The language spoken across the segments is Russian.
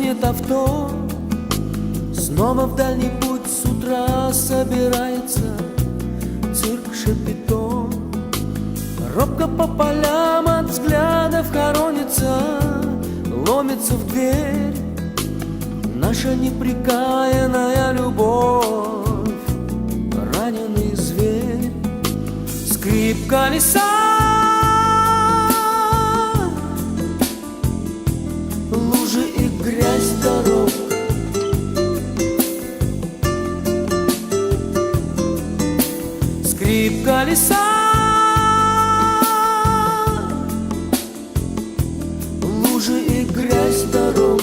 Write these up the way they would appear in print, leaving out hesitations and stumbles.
Стынет авто, снова в дальний путь с утра собирается цирк Шапито. Робко по полям от взглядов хоронится, ломится в дверь наша непрекаянная любовь, раненый зверь. Скрип колеса, лужи и грязь дорог, скрип колеса, лужи и грязь дорог.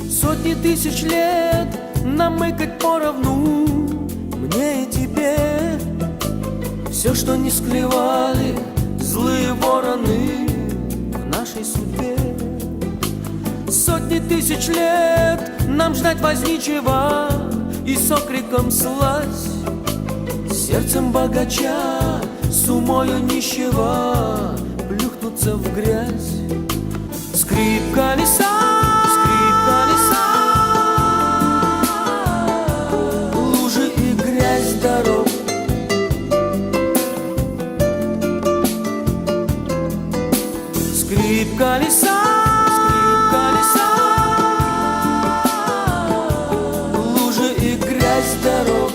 Сотни тысяч лет намыкать поровну мне и тебе все, что не склевали злые вороны в нашей судьбе. Сотни тысяч лет нам ждать возничего и с окриком слазь, сердцем богача с умою нищего плюхнуться в грязь. Скрип колеса, скрип колеса, лужи и грязь дорог, скрип колеса, скрип колеса, лужи и грязь дорог.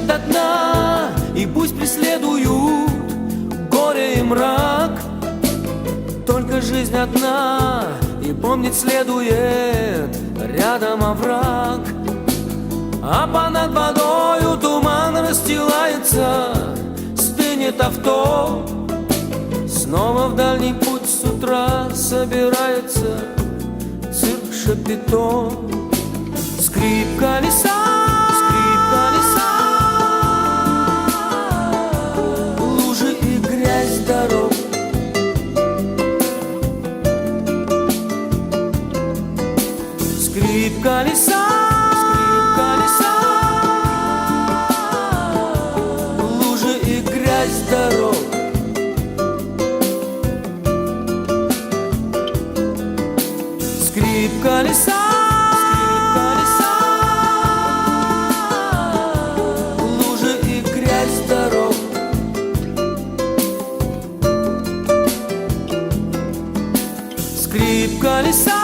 До дна, и пусть преследуют горе и мрак, только жизнь одна, и помнить следует рядом овраг. А понад водою туман расстилается, стынет авто, снова в дальний путь с утра собирается цирк Шапито. Скрип колеса, скрип колеса, лужи и грязь дорог, скрип колеса, скрип колеса, лужи и грязь дорог, скрип колеса, скрип колеса, лужи и грязь дорог, скрип колеса.